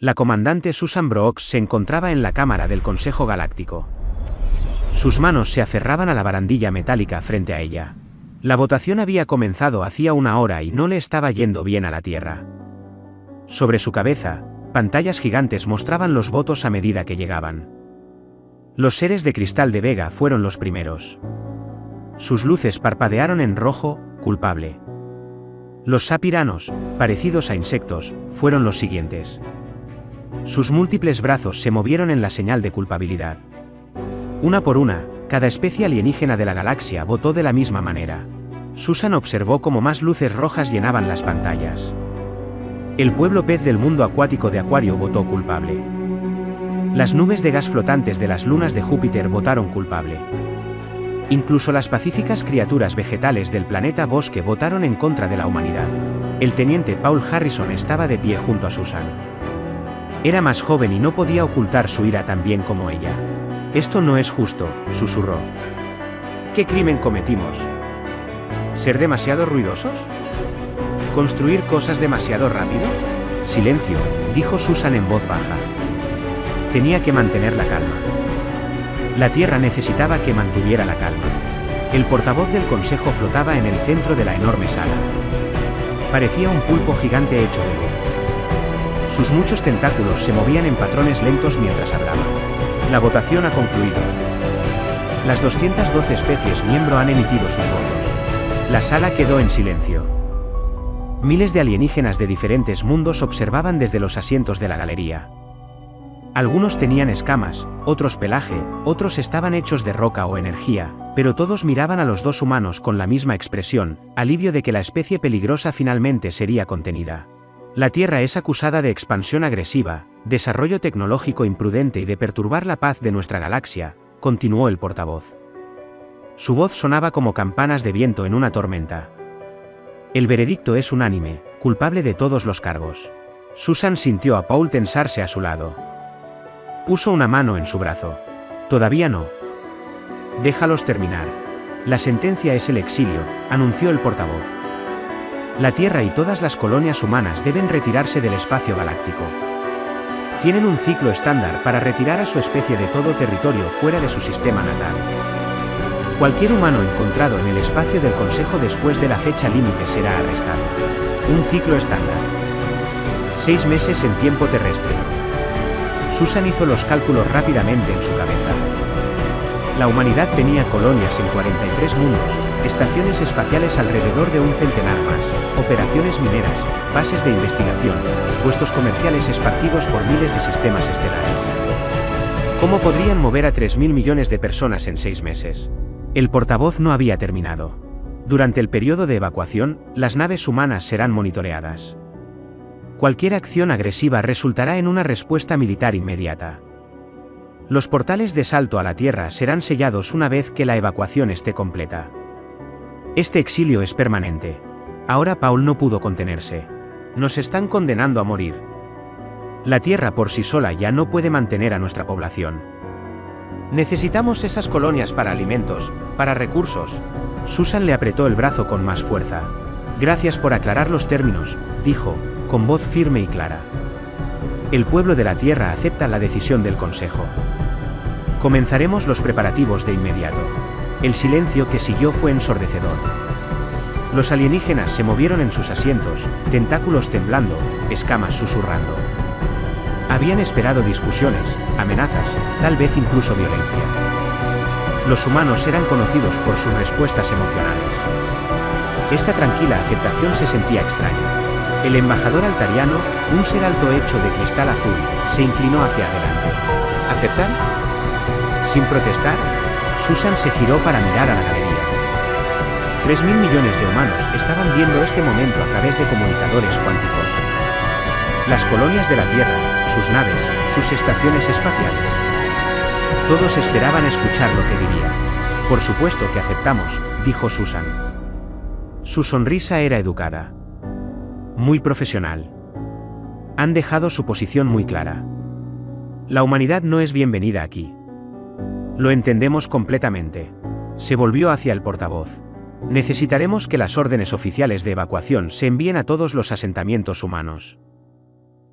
La comandante Susan Brooks se encontraba en la cámara del Consejo Galáctico. Sus manos se aferraban a la barandilla metálica frente a ella. La votación había comenzado hacía una hora y no le estaba yendo bien a la Tierra. Sobre su cabeza, pantallas gigantes mostraban los votos a medida que llegaban. Los seres de cristal de Vega fueron los primeros. Sus luces parpadearon en rojo, culpable. Los sapiranos, parecidos a insectos, fueron los siguientes. Sus múltiples brazos se movieron en la señal de culpabilidad. Una por una, cada especie alienígena de la galaxia votó de la misma manera. Susan observó cómo más luces rojas llenaban las pantallas. El pueblo pez del mundo acuático de Acuario votó culpable. Las nubes de gas flotantes de las lunas de Júpiter votaron culpable. Incluso las pacíficas criaturas vegetales del planeta Bosque votaron en contra de la humanidad. El teniente Paul Harrison estaba de pie junto a Susan. Era más joven y no podía ocultar su ira tan bien como ella. «Esto no es justo», susurró. «¿Qué crimen cometimos? ¿Ser demasiado ruidosos? ¿Construir cosas demasiado rápido?» «Silencio», dijo Susan en voz baja. Tenía que mantener la calma. La Tierra necesitaba que mantuviera la calma. El portavoz del Consejo flotaba en el centro de la enorme sala. Parecía un pulpo gigante hecho de luz. Sus muchos tentáculos se movían en patrones lentos mientras hablaba. La votación ha concluido. Las 212 especies miembro han emitido sus votos. La sala quedó en silencio. Miles de alienígenas de diferentes mundos observaban desde los asientos de la galería. Algunos tenían escamas, otros pelaje, otros estaban hechos de roca o energía, pero todos miraban a los dos humanos con la misma expresión, alivio de que la especie peligrosa finalmente sería contenida. La Tierra es acusada de expansión agresiva, desarrollo tecnológico imprudente y de perturbar la paz de nuestra galaxia, continuó el portavoz. Su voz sonaba como campanas de viento en una tormenta. El veredicto es unánime, culpable de todos los cargos. Susan sintió a Paul tensarse a su lado. Puso una mano en su brazo. Todavía no. Déjalos terminar. La sentencia es el exilio, anunció el portavoz. La Tierra y todas las colonias humanas deben retirarse del espacio galáctico. Tienen un ciclo estándar para retirar a su especie de todo territorio fuera de su sistema natal. Cualquier humano encontrado en el espacio del Consejo después de la fecha límite será arrestado. Un ciclo estándar. 6 meses en tiempo terrestre. Susan hizo los cálculos rápidamente en su cabeza. La humanidad tenía colonias en 43 mundos, estaciones espaciales alrededor de un centenar más, operaciones mineras, bases de investigación, puestos comerciales esparcidos por miles de sistemas estelares. ¿Cómo podrían mover a 3.000 millones de personas en 6 meses? El portavoz no había terminado. Durante el periodo de evacuación, las naves humanas serán monitoreadas. Cualquier acción agresiva resultará en una respuesta militar inmediata. Los portales de salto a la Tierra serán sellados una vez que la evacuación esté completa. Este exilio es permanente. Ahora Paul no pudo contenerse. Nos están condenando a morir. La Tierra por sí sola ya no puede mantener a nuestra población. Necesitamos esas colonias para alimentos, para recursos. Susan le apretó el brazo con más fuerza. Gracias por aclarar los términos, dijo, con voz firme y clara. El pueblo de la Tierra acepta la decisión del Consejo. Comenzaremos los preparativos de inmediato. El silencio que siguió fue ensordecedor. Los alienígenas se movieron en sus asientos, tentáculos temblando, escamas susurrando. Habían esperado discusiones, amenazas, tal vez incluso violencia. Los humanos eran conocidos por sus respuestas emocionales. Esta tranquila aceptación se sentía extraña. El embajador altariano, un ser alto hecho de cristal azul, se inclinó hacia adelante. ¿Aceptar? Sin protestar, Susan se giró para mirar a la galería. 3.000 millones de humanos estaban viendo este momento a través de comunicadores cuánticos. Las colonias de la Tierra, sus naves, sus estaciones espaciales. Todos esperaban escuchar lo que diría. Por supuesto que aceptamos, dijo Susan. Su sonrisa era educada. Muy profesional. Han dejado su posición muy clara. La humanidad no es bienvenida aquí. Lo entendemos completamente. Se volvió hacia el portavoz. Necesitaremos que las órdenes oficiales de evacuación se envíen a todos los asentamientos humanos.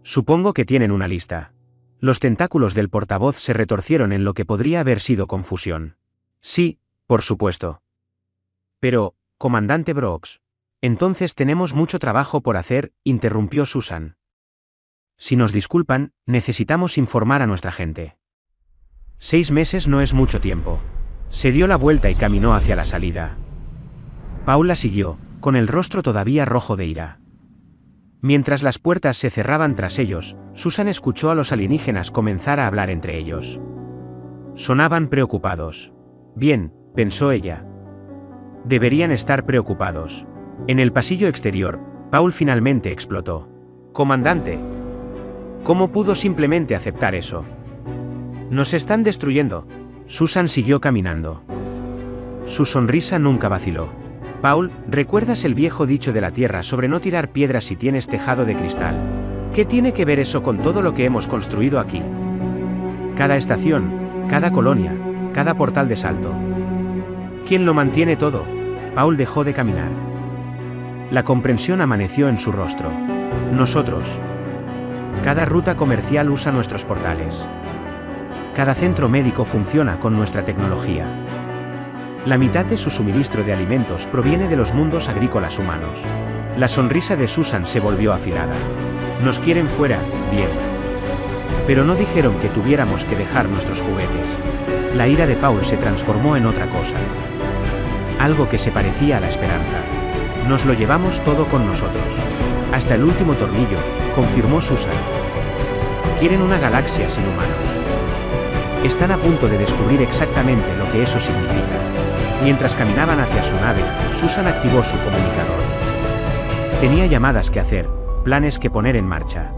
Supongo que tienen una lista. Los tentáculos del portavoz se retorcieron en lo que podría haber sido confusión. Sí, por supuesto. Pero, comandante Brooks. Entonces tenemos mucho trabajo por hacer, interrumpió Susan. Si nos disculpan, necesitamos informar a nuestra gente. 6 meses no es mucho tiempo. Se dio la vuelta y caminó hacia la salida. Paul la siguió, con el rostro todavía rojo de ira. Mientras las puertas se cerraban tras ellos, Susan escuchó a los alienígenas comenzar a hablar entre ellos. Sonaban preocupados. Bien, pensó ella. Deberían estar preocupados. En el pasillo exterior, Paul finalmente explotó. Comandante. ¿Cómo pudo simplemente aceptar eso? Nos están destruyendo. Susan siguió caminando. Su sonrisa nunca vaciló. Paul, ¿recuerdas el viejo dicho de la Tierra sobre no tirar piedras si tienes tejado de cristal? ¿Qué tiene que ver eso con todo lo que hemos construido aquí? Cada estación, cada colonia, cada portal de salto. ¿Quién lo mantiene todo? Paul dejó de caminar. La comprensión amaneció en su rostro. Nosotros. Cada ruta comercial usa nuestros portales. Cada centro médico funciona con nuestra tecnología. La mitad de su suministro de alimentos proviene de los mundos agrícolas humanos. La sonrisa de Susan se volvió afilada. Nos quieren fuera, bien. Pero no dijeron que tuviéramos que dejar nuestros juguetes. La ira de Paul se transformó en otra cosa. Algo que se parecía a la esperanza. Nos lo llevamos todo con nosotros. Hasta el último tornillo, confirmó Susan. Quieren una galaxia sin humanos. Están a punto de descubrir exactamente lo que eso significa. Mientras caminaban hacia su nave, Susan activó su comunicador. Tenía llamadas que hacer, planes que poner en marcha.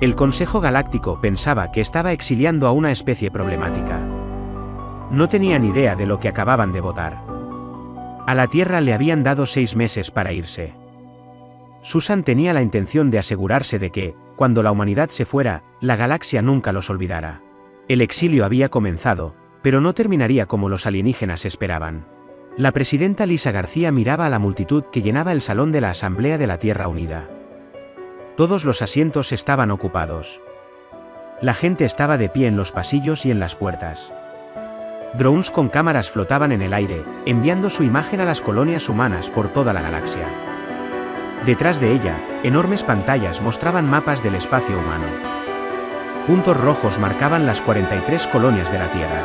El Consejo Galáctico pensaba que estaba exiliando a una especie problemática. No tenían idea de lo que acababan de votar. A la Tierra le habían dado 6 meses para irse. Susan tenía la intención de asegurarse de que, cuando la humanidad se fuera, la galaxia nunca los olvidara. El exilio había comenzado, pero no terminaría como los alienígenas esperaban. La presidenta Lisa García miraba a la multitud que llenaba el salón de la Asamblea de la Tierra Unida. Todos los asientos estaban ocupados. La gente estaba de pie en los pasillos y en las puertas. Drones con cámaras flotaban en el aire, enviando su imagen a las colonias humanas por toda la galaxia. Detrás de ella, enormes pantallas mostraban mapas del espacio humano. Puntos rojos marcaban las 43 colonias de la Tierra.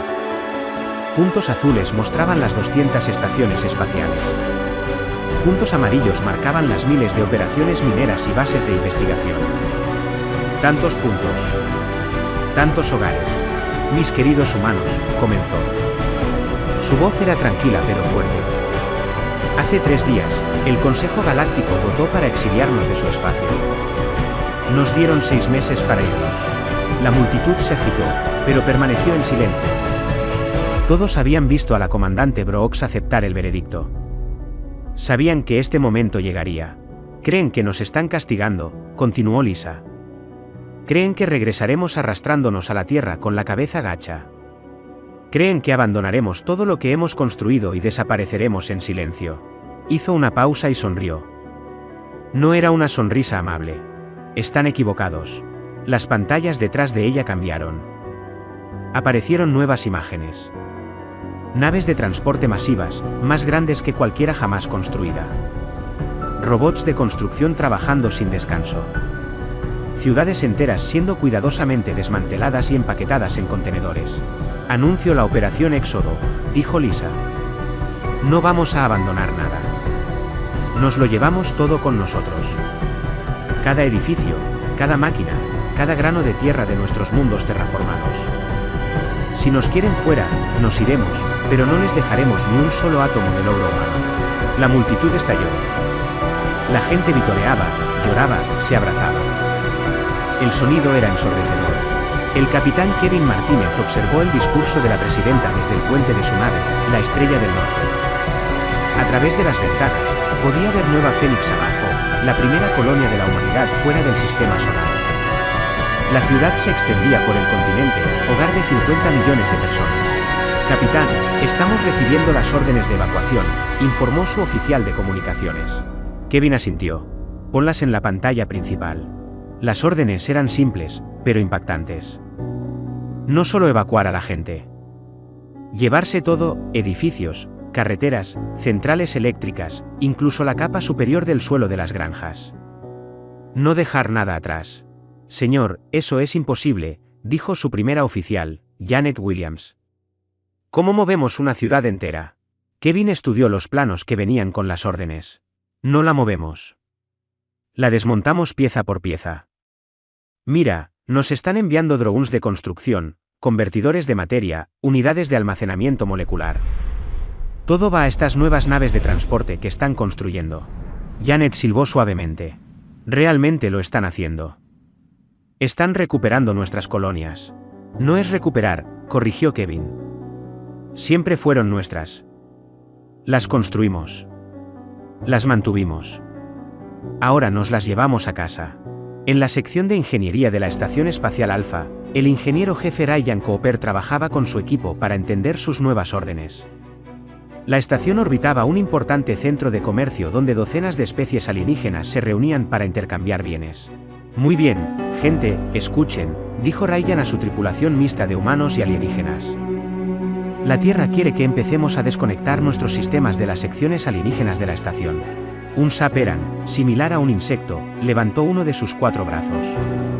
Puntos azules mostraban las 200 estaciones espaciales. Puntos amarillos marcaban las miles de operaciones mineras y bases de investigación. Tantos puntos. Tantos hogares. Mis queridos humanos, comenzó. Su voz era tranquila pero fuerte. Hace 3 días, el Consejo Galáctico votó para exiliarnos de su espacio. Nos dieron 6 meses para irnos. La multitud se agitó, pero permaneció en silencio. Todos habían visto a la comandante Brooks aceptar el veredicto. Sabían que este momento llegaría. Creen que nos están castigando, continuó Lisa. Creen que regresaremos arrastrándonos a la Tierra con la cabeza gacha. Creen que abandonaremos todo lo que hemos construido y desapareceremos en silencio. Hizo una pausa y sonrió. No era una sonrisa amable. Están equivocados. Las pantallas detrás de ella cambiaron. Aparecieron nuevas imágenes. Naves de transporte masivas, más grandes que cualquiera jamás construida. Robots de construcción trabajando sin descanso. Ciudades enteras siendo cuidadosamente desmanteladas y empaquetadas en contenedores. Anuncio la operación Éxodo, dijo Lisa. No vamos a abandonar nada. Nos lo llevamos todo con nosotros. Cada edificio, cada máquina, cada grano de tierra de nuestros mundos terraformados. Si nos quieren fuera, nos iremos, pero no les dejaremos ni un solo átomo del logro humano. La multitud estalló. La gente vitoreaba, lloraba, se abrazaba. El sonido era ensordecedor. El capitán Kevin Martínez observó el discurso de la presidenta desde el puente de su nave, la Estrella del Norte. A través de las ventanas, podía ver Nueva Fénix abajo, la primera colonia de la humanidad fuera del sistema solar. La ciudad se extendía por el continente, hogar de 50 millones de personas. Capitán, estamos recibiendo las órdenes de evacuación, informó su oficial de comunicaciones. Kevin asintió. Ponlas en la pantalla principal. Las órdenes eran simples, pero impactantes. No solo evacuar a la gente. Llevarse todo, edificios, carreteras, centrales eléctricas, incluso la capa superior del suelo de las granjas. No dejar nada atrás. Señor, eso es imposible, dijo su primera oficial, Janet Williams. ¿Cómo movemos una ciudad entera? Kevin estudió los planos que venían con las órdenes. No la movemos. La desmontamos pieza por pieza. Mira, nos están enviando drones de construcción, convertidores de materia, unidades de almacenamiento molecular. Todo va a estas nuevas naves de transporte que están construyendo. Janet silbó suavemente. Realmente lo están haciendo. Están recuperando nuestras colonias. No es recuperar, corrigió Kevin. Siempre fueron nuestras. Las construimos. Las mantuvimos. Ahora nos las llevamos a casa. En la sección de ingeniería de la Estación Espacial Alpha, el ingeniero jefe Ryan Cooper trabajaba con su equipo para entender sus nuevas órdenes. La estación orbitaba un importante centro de comercio donde docenas de especies alienígenas se reunían para intercambiar bienes. Muy bien, gente, escuchen, dijo Ryan a su tripulación mixta de humanos y alienígenas. La Tierra quiere que empecemos a desconectar nuestros sistemas de las secciones alienígenas de la estación. Un Saperan, similar a un insecto, levantó uno de sus 4 brazos.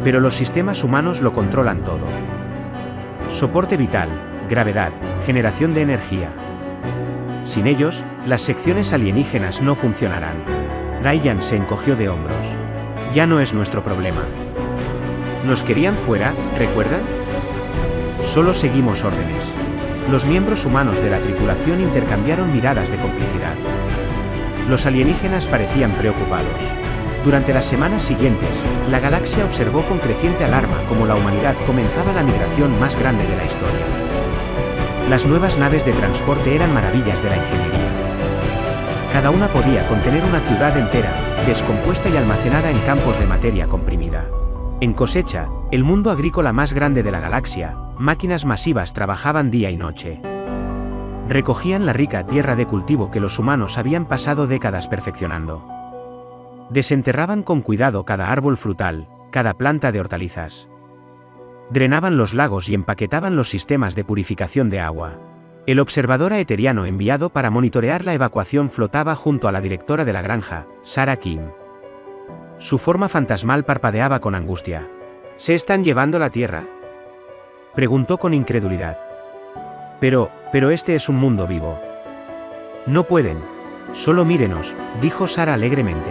Pero los sistemas humanos lo controlan todo. Soporte vital, gravedad, generación de energía. Sin ellos, las secciones alienígenas no funcionarán. Ryan se encogió de hombros. Ya no es nuestro problema. ¿Nos querían fuera, recuerdan? Solo seguimos órdenes. Los miembros humanos de la tripulación intercambiaron miradas de complicidad. Los alienígenas parecían preocupados. Durante las semanas siguientes, la galaxia observó con creciente alarma cómo la humanidad comenzaba la migración más grande de la historia. Las nuevas naves de transporte eran maravillas de la ingeniería. Cada una podía contener una ciudad entera, descompuesta y almacenada en campos de materia comprimida. En cosecha, el mundo agrícola más grande de la galaxia, máquinas masivas trabajaban día y noche. Recogían la rica tierra de cultivo que los humanos habían pasado décadas perfeccionando. Desenterraban con cuidado cada árbol frutal, cada planta de hortalizas. Drenaban los lagos y empaquetaban los sistemas de purificación de agua. El observador aeteriano enviado para monitorear la evacuación flotaba junto a la directora de la granja, Sarah Kim. Su forma fantasmal parpadeaba con angustia. ¿Se están llevando la tierra?, preguntó con incredulidad. Pero este es un mundo vivo. No pueden. Solo mírenos, dijo Sarah alegremente.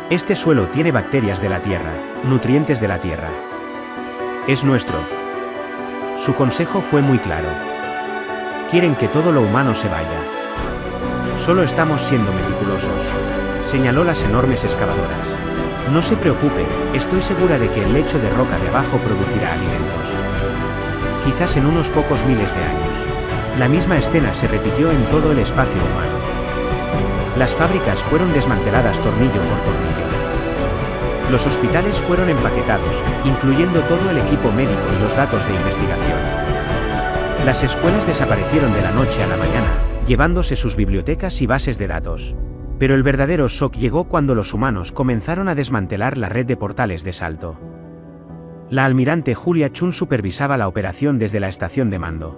Este suelo tiene bacterias de la tierra, nutrientes de la tierra. Es nuestro. Su consejo fue muy claro. Quieren que todo lo humano se vaya. Solo estamos siendo meticulosos. Señaló las enormes excavadoras. No se preocupe, estoy segura de que el lecho de roca de abajo producirá alimentos. Quizás en unos pocos miles de años. La misma escena se repitió en todo el espacio humano. Las fábricas fueron desmanteladas tornillo por tornillo. Los hospitales fueron empaquetados, incluyendo todo el equipo médico y los datos de investigación. Las escuelas desaparecieron de la noche a la mañana, llevándose sus bibliotecas y bases de datos. Pero el verdadero shock llegó cuando los humanos comenzaron a desmantelar la red de portales de salto. La almirante Julia Chun supervisaba la operación desde la estación de mando.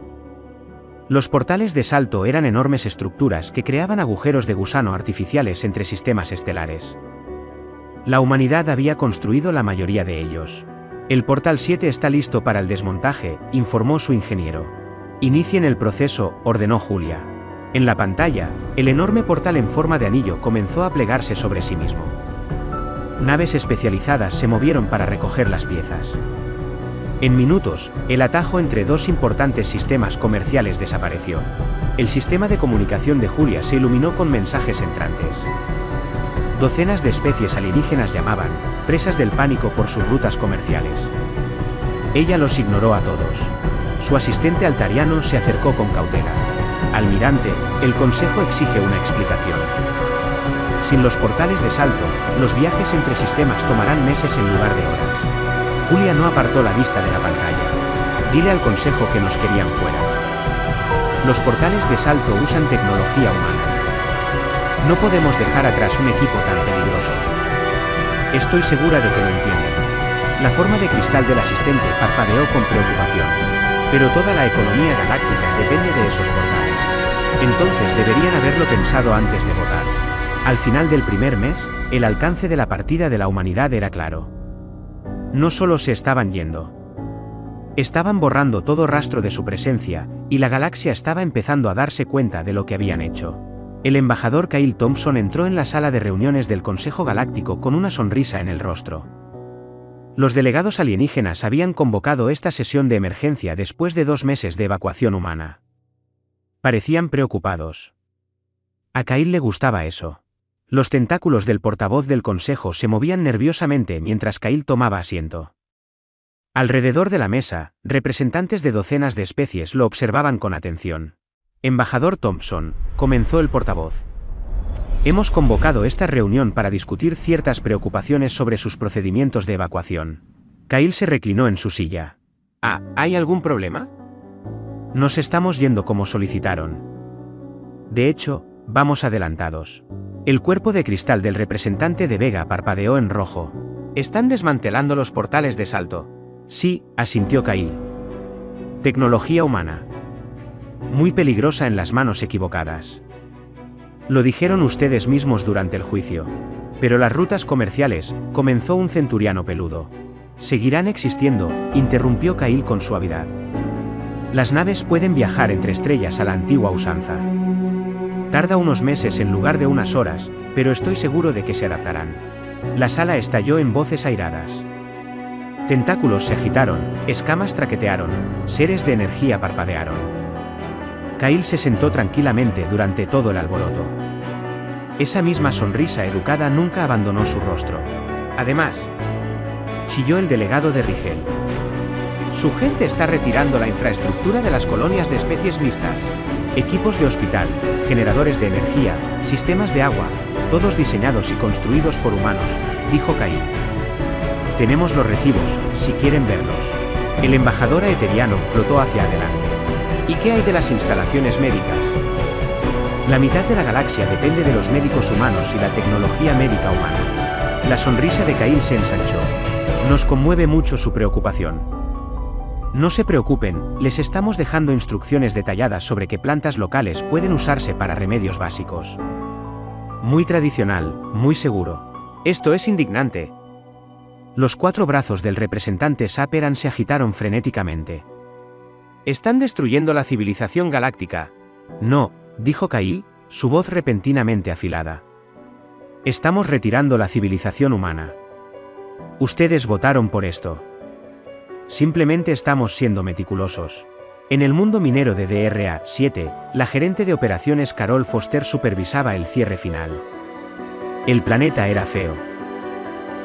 Los portales de salto eran enormes estructuras que creaban agujeros de gusano artificiales entre sistemas estelares. La humanidad había construido la mayoría de ellos. El portal 7 está listo para el desmontaje, informó su ingeniero. Inicien el proceso, ordenó Julia. En la pantalla, el enorme portal en forma de anillo comenzó a plegarse sobre sí mismo. Naves especializadas se movieron para recoger las piezas. En minutos, el atajo entre dos importantes sistemas comerciales desapareció. El sistema de comunicación de Julia se iluminó con mensajes entrantes. Docenas de especies alienígenas llamaban, presas del pánico por sus rutas comerciales. Ella los ignoró a todos. Su asistente altariano se acercó con cautela. Almirante, el Consejo exige una explicación. Sin los portales de salto, los viajes entre sistemas tomarán meses en lugar de horas. Julia no apartó la vista de la pantalla. Dile al Consejo que nos querían fuera. Los portales de salto usan tecnología humana. No podemos dejar atrás un equipo tan peligroso. Estoy segura de que lo entienden. La forma de cristal del asistente parpadeó con preocupación. Pero toda la economía galáctica depende de esos portales. Entonces deberían haberlo pensado antes de votar. Al final del primer mes, el alcance de la partida de la humanidad era claro. No solo se estaban yendo. Estaban borrando todo rastro de su presencia, y la galaxia estaba empezando a darse cuenta de lo que habían hecho. El embajador Kyle Thompson entró en la sala de reuniones del Consejo Galáctico con una sonrisa en el rostro. Los delegados alienígenas habían convocado esta sesión de emergencia después de 2 meses de evacuación humana. Parecían preocupados. A Kyle le gustaba eso. Los tentáculos del portavoz del Consejo se movían nerviosamente mientras Kyle tomaba asiento. Alrededor de la mesa, representantes de docenas de especies lo observaban con atención. Embajador Thompson, comenzó el portavoz. Hemos convocado esta reunión para discutir ciertas preocupaciones sobre sus procedimientos de evacuación. Kyle se reclinó en su silla. ¿Hay algún problema? Nos estamos yendo como solicitaron. De hecho, vamos adelantados. El cuerpo de cristal del representante de Vega parpadeó en rojo. ¿Están desmantelando los portales de salto? Sí, asintió Kyle. Tecnología humana. Muy peligrosa en las manos equivocadas. Lo dijeron ustedes mismos durante el juicio. Pero las rutas comerciales, comenzó un centuriano peludo. Seguirán existiendo, interrumpió Kyle con suavidad. Las naves pueden viajar entre estrellas a la antigua usanza. Tarda unos meses en lugar de unas horas, pero estoy seguro de que se adaptarán. La sala estalló en voces airadas. Tentáculos se agitaron, escamas traquetearon, seres de energía parpadearon. Kyle se sentó tranquilamente durante todo el alboroto. Esa misma sonrisa educada nunca abandonó su rostro. Además, chilló el delegado de Rigel. Su gente está retirando la infraestructura de las colonias de especies mixtas. Equipos de hospital, generadores de energía, sistemas de agua, todos diseñados y construidos por humanos, dijo Kyle. Tenemos los recibos, si quieren verlos. El embajador aeteriano flotó hacia adelante. ¿Y qué hay de las instalaciones médicas? La mitad de la galaxia depende de los médicos humanos y la tecnología médica humana. La sonrisa de Kyle se ensanchó. Nos conmueve mucho su preocupación. No se preocupen, les estamos dejando instrucciones detalladas sobre qué plantas locales pueden usarse para remedios básicos. Muy tradicional, muy seguro. Esto es indignante. Los 4 brazos del representante Saperan se agitaron frenéticamente. Están destruyendo la civilización galáctica. No, dijo Kyle, su voz repentinamente afilada. Estamos retirando la civilización humana. Ustedes votaron por esto. Simplemente estamos siendo meticulosos. En el mundo minero de DRA-7, la gerente de operaciones Carol Foster supervisaba el cierre final. El planeta era feo.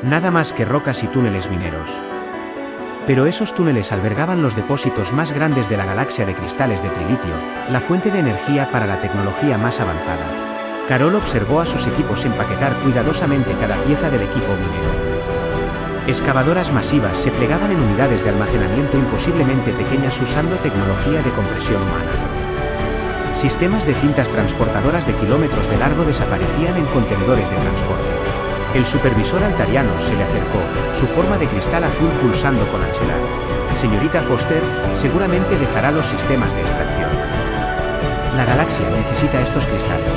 Nada más que rocas y túneles mineros. Pero esos túneles albergaban los depósitos más grandes de la galaxia de cristales de trilitio, la fuente de energía para la tecnología más avanzada. Carol observó a sus equipos empaquetar cuidadosamente cada pieza del equipo minero. Excavadoras masivas se plegaban en unidades de almacenamiento imposiblemente pequeñas usando tecnología de compresión humana. Sistemas de cintas transportadoras de kilómetros de largo desaparecían en contenedores de transporte. El supervisor altariano se le acercó, su forma de cristal azul pulsando con ansiedad. Señorita Foster, seguramente dejará los sistemas de extracción. La galaxia necesita estos cristales.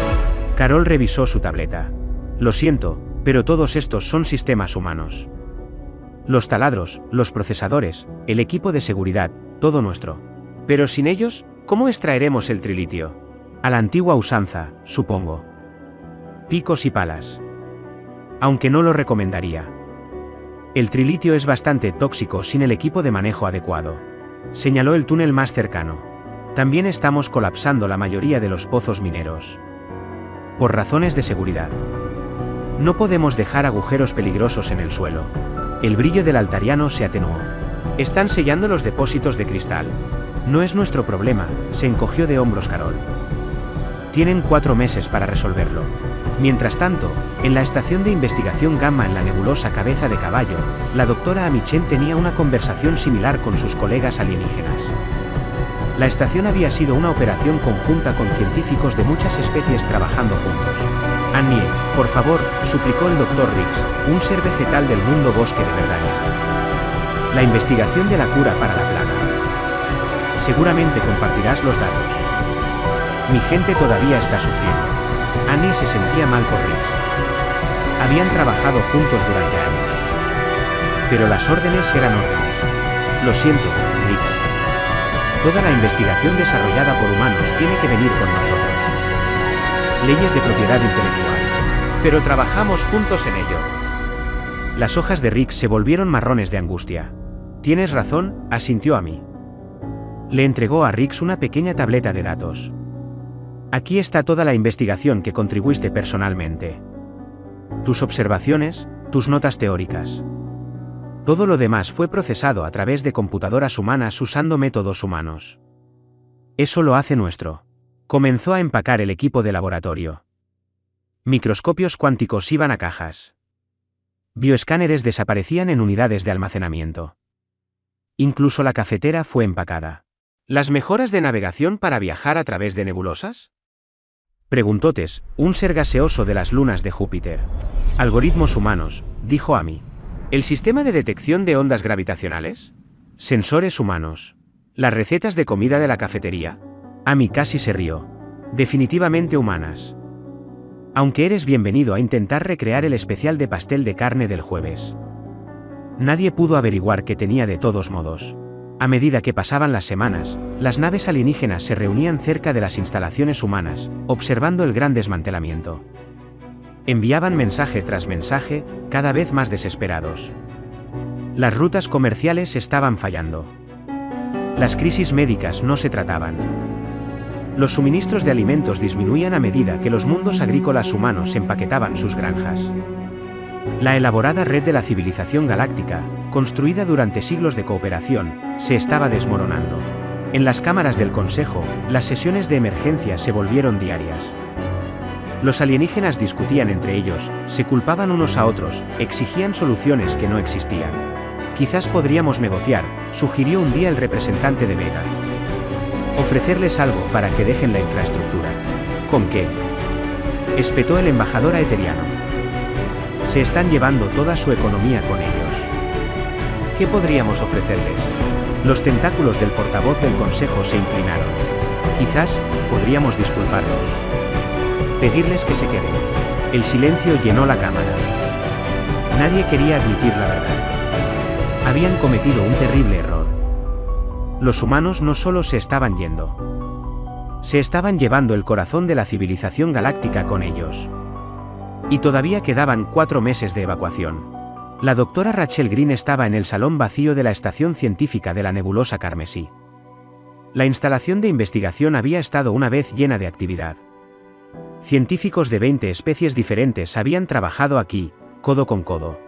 Carol revisó su tableta. Lo siento, pero todos estos son sistemas humanos. Los taladros, los procesadores, el equipo de seguridad, todo nuestro. Pero sin ellos, ¿cómo extraeremos el trilitio? A la antigua usanza, supongo. Picos y palas. Aunque no lo recomendaría. El trilitio es bastante tóxico sin el equipo de manejo adecuado. Señaló el túnel más cercano. También estamos colapsando la mayoría de los pozos mineros. Por razones de seguridad. No podemos dejar agujeros peligrosos en el suelo. El brillo del altariano se atenuó. Están sellando los depósitos de cristal. No es nuestro problema, se encogió de hombros Carol. Tienen 4 meses para resolverlo. Mientras tanto, en la estación de investigación Gamma en la nebulosa Cabeza de Caballo, la doctora Amichen tenía una conversación similar con sus colegas alienígenas. La estación había sido una operación conjunta con científicos de muchas especies trabajando juntos. Annie, por favor, suplicó el Dr. Riggs, un ser vegetal del mundo bosque de Verdania. La investigación de la cura para la plaga. Seguramente compartirás los datos. Mi gente todavía está sufriendo. Annie se sentía mal por Riggs. Habían trabajado juntos durante años. Pero las órdenes eran órdenes. Lo siento, Riggs. Toda la investigación desarrollada por humanos tiene que venir con nosotros. Leyes de propiedad intelectual. Pero trabajamos juntos en ello. Las hojas de Riggs se volvieron marrones de angustia. Tienes razón, asintió a mí. Le entregó a Riggs una pequeña tableta de datos. Aquí está toda la investigación que contribuiste personalmente. Tus observaciones, tus notas teóricas. Todo lo demás fue procesado a través de computadoras humanas usando métodos humanos. Eso lo hace nuestro. Comenzó a empacar el equipo de laboratorio. Microscopios cuánticos iban a cajas. Bioescáneres desaparecían en unidades de almacenamiento. Incluso la cafetera fue empacada. ¿Las mejoras de navegación para viajar a través de nebulosas? Preguntó Tess, un ser gaseoso de las lunas de Júpiter. Algoritmos humanos, dijo Amy. ¿El sistema de detección de ondas gravitacionales? Sensores humanos. ¿Las recetas de comida de la cafetería? Amy casi se rió. Definitivamente humanas. Aunque eres bienvenido a intentar recrear el especial de pastel de carne del jueves. Nadie pudo averiguar qué tenía de todos modos. A medida que pasaban las semanas, las naves alienígenas se reunían cerca de las instalaciones humanas, observando el gran desmantelamiento. Enviaban mensaje tras mensaje, cada vez más desesperados. Las rutas comerciales estaban fallando. Las crisis médicas no se trataban. Los suministros de alimentos disminuían a medida que los mundos agrícolas humanos empaquetaban sus granjas. La elaborada red de la civilización galáctica, construida durante siglos de cooperación, se estaba desmoronando. En las cámaras del Consejo, las sesiones de emergencia se volvieron diarias. Los alienígenas discutían entre ellos, se culpaban unos a otros, exigían soluciones que no existían. Quizás podríamos negociar, sugirió un día el representante de Vega. Ofrecerles algo para que dejen la infraestructura. ¿Con qué? Espetó el embajador aetheriano. Se están llevando toda su economía con ellos. ¿Qué podríamos ofrecerles? Los tentáculos del portavoz del Consejo se inclinaron. Quizás, podríamos disculparlos. Pedirles que se queden. El silencio llenó la cámara. Nadie quería admitir la verdad. Habían cometido un terrible error. Los humanos no solo se estaban yendo. Se estaban llevando el corazón de la civilización galáctica con ellos. Y todavía quedaban 4 meses de evacuación. La doctora Rachel Green estaba en el salón vacío de la estación científica de la nebulosa Carmesí. La instalación de investigación había estado una vez llena de actividad. Científicos de 20 especies diferentes habían trabajado aquí, codo con codo.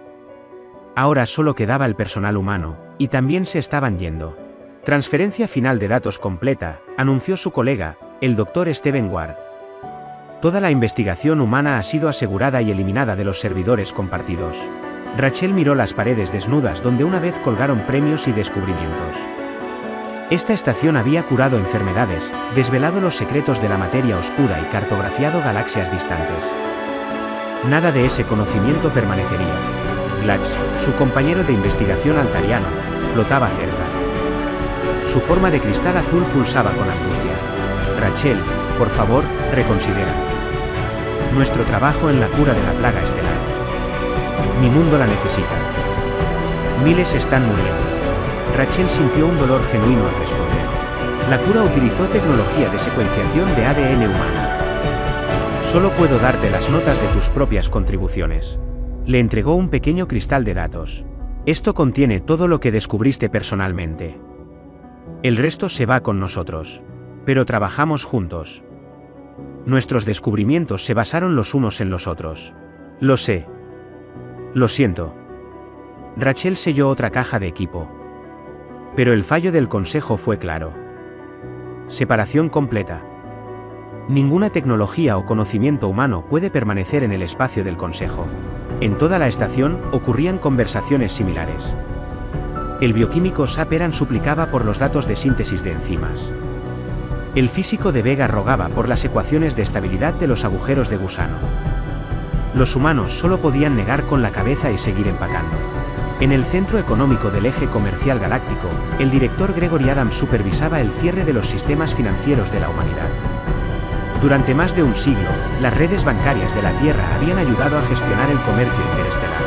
Ahora solo quedaba el personal humano, y también se estaban yendo. Transferencia final de datos completa, anunció su colega, el Dr. Stephen Ward. Toda la investigación humana ha sido asegurada y eliminada de los servidores compartidos. Rachel miró las paredes desnudas donde una vez colgaron premios y descubrimientos. Esta estación había curado enfermedades, desvelado los secretos de la materia oscura y cartografiado galaxias distantes. Nada de ese conocimiento permanecería. Glax, su compañero de investigación altariano, flotaba cerca. Su forma de cristal azul pulsaba con angustia. Rachel, por favor, reconsidera. Nuestro trabajo en la cura de la plaga estelar. Mi mundo la necesita. Miles están muriendo. Rachel sintió un dolor genuino al responder. La cura utilizó tecnología de secuenciación de ADN humana. Solo puedo darte las notas de tus propias contribuciones. Le entregó un pequeño cristal de datos. Esto contiene todo lo que descubriste personalmente. El resto se va con nosotros. Pero trabajamos juntos. Nuestros descubrimientos se basaron los unos en los otros. Lo sé. Lo siento. Rachel selló otra caja de equipo. Pero el fallo del Consejo fue claro. Separación completa. Ninguna tecnología o conocimiento humano puede permanecer en el espacio del Consejo. En toda la estación ocurrían conversaciones similares. El bioquímico Saperan suplicaba por los datos de síntesis de enzimas. El físico de Vega rogaba por las ecuaciones de estabilidad de los agujeros de gusano. Los humanos solo podían negar con la cabeza y seguir empacando. En el centro económico del eje comercial galáctico, el director Gregory Adams supervisaba el cierre de los sistemas financieros de la humanidad. Durante más de un siglo, las redes bancarias de la Tierra habían ayudado a gestionar el comercio interestelar.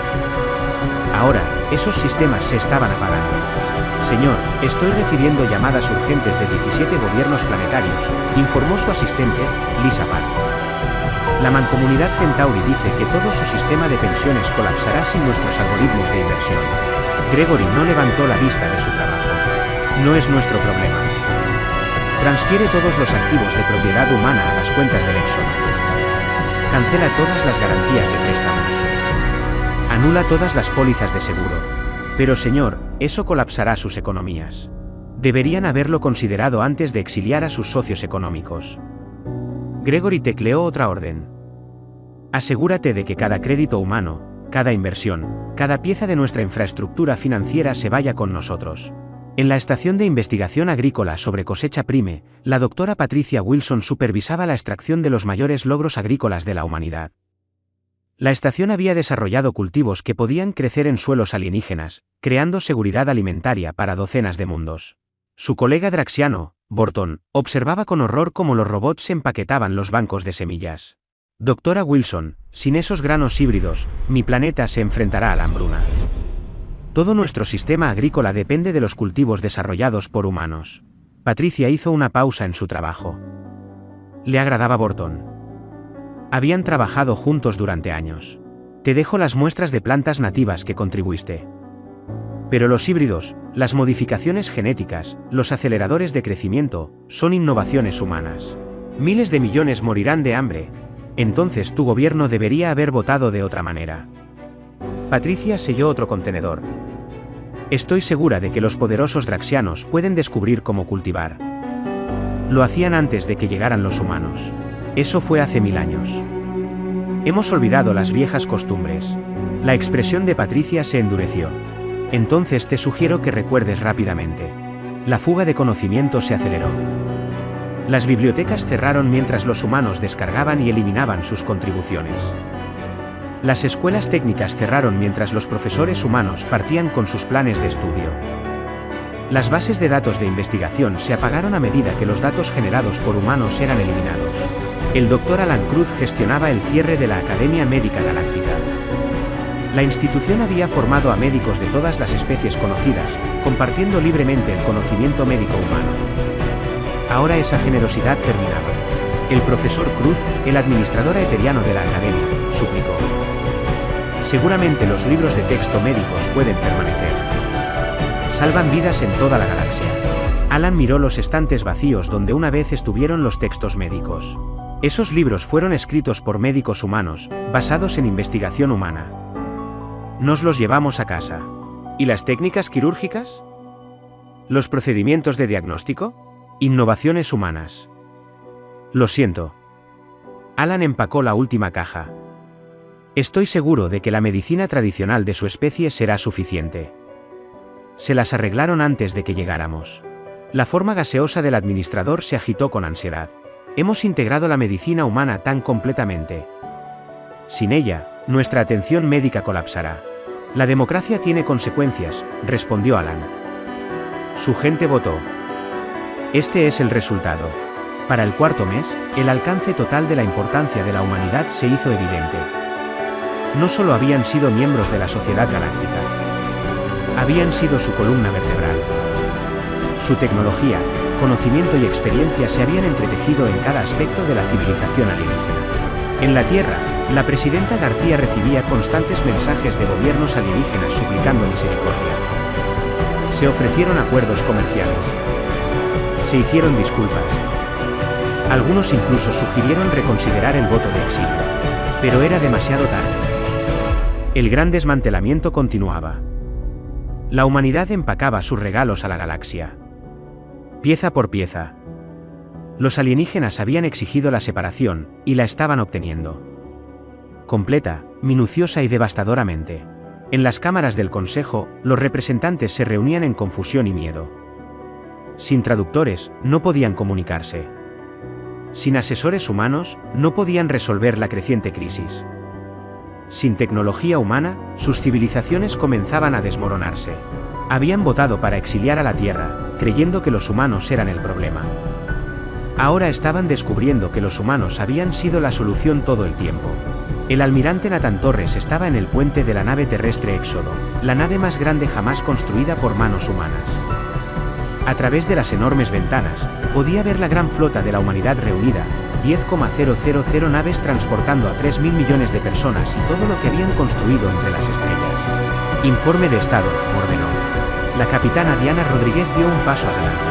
Ahora, esos sistemas se estaban apagando. Señor, estoy recibiendo llamadas urgentes de 17 gobiernos planetarios, informó su asistente, Lisa Park. La Mancomunidad Centauri dice que todo su sistema de pensiones colapsará sin nuestros algoritmos de inversión. Gregory no levantó la vista de su trabajo. No es nuestro problema. Transfiere todos los activos de propiedad humana a las cuentas del Exxon. Cancela todas las garantías de préstamos. Anula todas las pólizas de seguro. Pero señor, eso colapsará sus economías. Deberían haberlo considerado antes de exiliar a sus socios económicos. Gregory tecleó otra orden. Asegúrate de que cada crédito humano, cada inversión, cada pieza de nuestra infraestructura financiera se vaya con nosotros. En la estación de investigación agrícola sobre cosecha Prime, la doctora Patricia Wilson supervisaba la extracción de los mayores logros agrícolas de la humanidad. La estación había desarrollado cultivos que podían crecer en suelos alienígenas, creando seguridad alimentaria para docenas de mundos. Su colega draxiano, Borton, observaba con horror cómo los robots empaquetaban los bancos de semillas. Doctora Wilson, sin esos granos híbridos, mi planeta se enfrentará a la hambruna. Todo nuestro sistema agrícola depende de los cultivos desarrollados por humanos. Patricia hizo una pausa en su trabajo. Le agradaba Borton. Habían trabajado juntos durante años. Te dejo las muestras de plantas nativas que contribuiste. Pero los híbridos, las modificaciones genéticas, los aceleradores de crecimiento, son innovaciones humanas. Miles de millones morirán de hambre. Entonces tu gobierno debería haber votado de otra manera. Patricia selló otro contenedor. Estoy segura de que los poderosos draxianos pueden descubrir cómo cultivar. Lo hacían antes de que llegaran los humanos. Eso fue hace 1000 años. Hemos olvidado las viejas costumbres. La expresión de Patricia se endureció. Entonces te sugiero que recuerdes rápidamente. La fuga de conocimiento se aceleró. Las bibliotecas cerraron mientras los humanos descargaban y eliminaban sus contribuciones. Las escuelas técnicas cerraron mientras los profesores humanos partían con sus planes de estudio. Las bases de datos de investigación se apagaron a medida que los datos generados por humanos eran eliminados. El Dr. Alan Cruz gestionaba el cierre de la Academia Médica Galáctica. La institución había formado a médicos de todas las especies conocidas, compartiendo libremente el conocimiento médico humano. Ahora esa generosidad terminaba. El profesor Cruz, el administrador eteriano de la Academia, suplicó. Seguramente los libros de texto médicos pueden permanecer. Salvan vidas en toda la galaxia. Alan miró los estantes vacíos donde una vez estuvieron los textos médicos. Esos libros fueron escritos por médicos humanos, basados en investigación humana. Nos los llevamos a casa. ¿Y las técnicas quirúrgicas? ¿Los procedimientos de diagnóstico? Innovaciones humanas. Lo siento. Alan empacó la última caja. Estoy seguro de que la medicina tradicional de su especie será suficiente. Se las arreglaron antes de que llegáramos. La forma gaseosa del administrador se agitó con ansiedad. Hemos integrado la medicina humana tan completamente. Sin ella, nuestra atención médica colapsará. La democracia tiene consecuencias, respondió Alan. Su gente votó. Este es el resultado. Para el cuarto mes, el alcance total de la importancia de la humanidad se hizo evidente. No solo habían sido miembros de la Sociedad Galáctica. Habían sido su columna vertebral. Su tecnología, conocimiento y experiencia se habían entretejido en cada aspecto de la civilización alienígena. En la Tierra, la presidenta García recibía constantes mensajes de gobiernos alienígenas suplicando misericordia. Se ofrecieron acuerdos comerciales. Se hicieron disculpas. Algunos incluso sugirieron reconsiderar el voto de exilio. Pero era demasiado tarde. El gran desmantelamiento continuaba. La humanidad empacaba sus regalos a la galaxia. Pieza por pieza. Los alienígenas habían exigido la separación, y la estaban obteniendo. Completa, minuciosa y devastadoramente. En las cámaras del Consejo, los representantes se reunían en confusión y miedo. Sin traductores, no podían comunicarse. Sin asesores humanos, no podían resolver la creciente crisis. Sin tecnología humana, sus civilizaciones comenzaban a desmoronarse. Habían votado para exiliar a la Tierra, creyendo que los humanos eran el problema. Ahora estaban descubriendo que los humanos habían sido la solución todo el tiempo. El almirante Nathan Torres estaba en el puente de la nave terrestre Éxodo, la nave más grande jamás construida por manos humanas. A través de las enormes ventanas, podía ver la gran flota de la humanidad reunida, 10,000 naves transportando a 3.000 millones de personas y todo lo que habían construido entre las estrellas. Informe de estado, ordenó. La capitana Diana Rodríguez dio un paso adelante.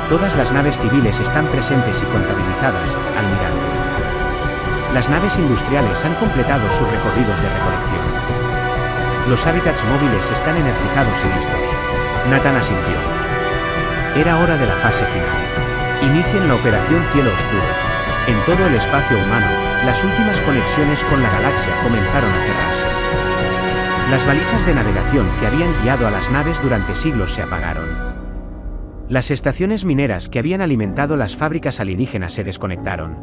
Todas las naves civiles están presentes y contabilizadas, almirante. Las naves industriales han completado sus recorridos de recolección. Los hábitats móviles están energizados y listos. Nathan asintió. Era hora de la fase final. Inicien la operación Cielo Oscuro. En todo el espacio humano, las últimas conexiones con la galaxia comenzaron a cerrarse. Las valijas de navegación que habían guiado a las naves durante siglos se apagaron. Las estaciones mineras que habían alimentado las fábricas alienígenas se desconectaron.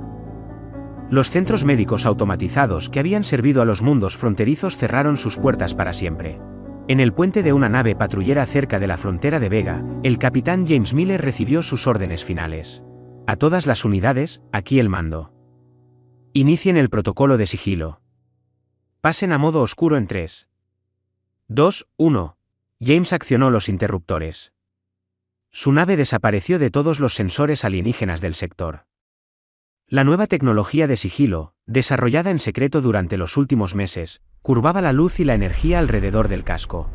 Los centros médicos automatizados que habían servido a los mundos fronterizos cerraron sus puertas para siempre. En el puente de una nave patrullera cerca de la frontera de Vega, el capitán James Miller recibió sus órdenes finales. A todas las unidades, aquí el mando. Inicien el protocolo de sigilo. Pasen a modo oscuro en 3, 2, 1. James accionó los interruptores. Su nave desapareció de todos los sensores alienígenas del sector. La nueva tecnología de sigilo, desarrollada en secreto durante los últimos meses, curvaba la luz y la energía alrededor del casco.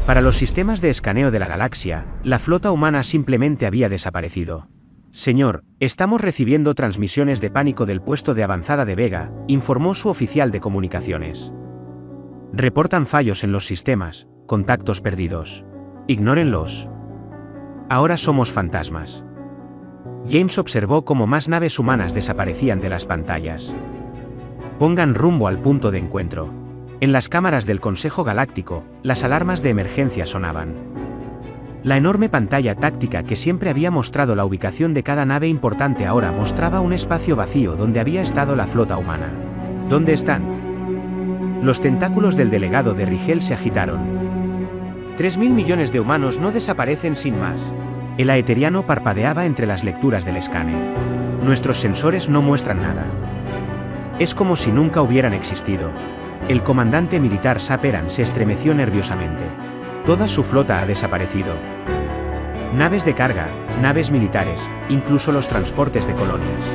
Para los sistemas de escaneo de la galaxia, la flota humana simplemente había desaparecido. Señor, estamos recibiendo transmisiones de pánico del puesto de avanzada de Vega, informó su oficial de comunicaciones. Reportan fallos en los sistemas, contactos perdidos. Ignórenlos. Ahora somos fantasmas. James observó cómo más naves humanas desaparecían de las pantallas. Pongan rumbo al punto de encuentro. En las cámaras del Consejo Galáctico, las alarmas de emergencia sonaban. La enorme pantalla táctica que siempre había mostrado la ubicación de cada nave importante ahora mostraba un espacio vacío donde había estado la flota humana. ¿Dónde están? Los tentáculos del delegado de Rigel se agitaron. 3.000 millones de humanos no desaparecen sin más. El aeteriano parpadeaba entre las lecturas del escáner. Nuestros sensores no muestran nada. Es como si nunca hubieran existido. El comandante militar Saperan se estremeció nerviosamente. Toda su flota ha desaparecido. Naves de carga, naves militares, incluso los transportes de colonias.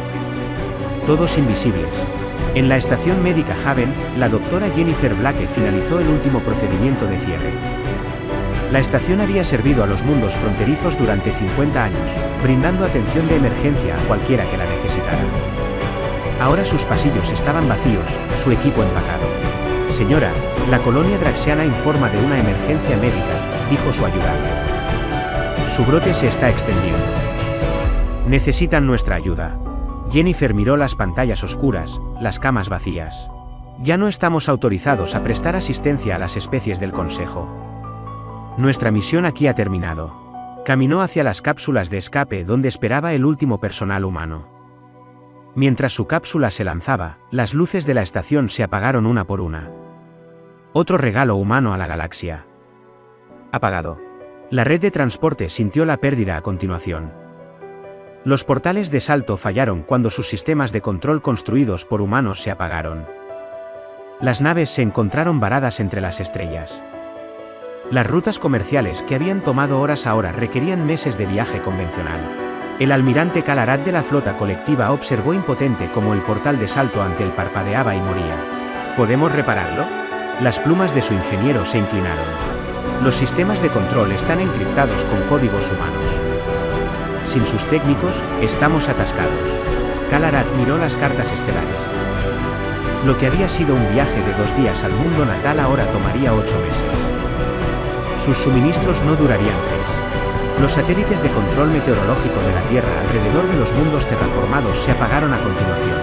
Todos invisibles. En la estación médica Haven, la doctora Jennifer Blake finalizó el último procedimiento de cierre. La estación había servido a los mundos fronterizos durante 50 años, brindando atención de emergencia a cualquiera que la necesitara. Ahora sus pasillos estaban vacíos, su equipo empacado. Señora, la colonia draxiana informa de una emergencia médica, dijo su ayudante. Su brote se está extendiendo. Necesitan nuestra ayuda. Jennifer miró las pantallas oscuras, las camas vacías. Ya no estamos autorizados a prestar asistencia a las especies del Consejo. Nuestra misión aquí ha terminado. Caminó hacia las cápsulas de escape donde esperaba el último personal humano. Mientras su cápsula se lanzaba, las luces de la estación se apagaron una por una. Otro regalo humano a la galaxia. Apagado. La red de transporte sintió la pérdida a continuación. Los portales de salto fallaron cuando sus sistemas de control construidos por humanos se apagaron. Las naves se encontraron varadas entre las estrellas. Las rutas comerciales que habían tomado horas ahora requerían meses de viaje convencional. El almirante Calarat de la flota colectiva observó impotente cómo el portal de salto ante él parpadeaba y moría. ¿Podemos repararlo? Las plumas de su ingeniero se inclinaron. Los sistemas de control están encriptados con códigos humanos. Sin sus técnicos, estamos atascados. Calarat miró las cartas estelares. Lo que había sido un viaje de 2 días al mundo natal ahora tomaría 8 meses. Sus suministros no durarían 3. Los satélites de control meteorológico de la Tierra alrededor de los mundos terraformados se apagaron a continuación.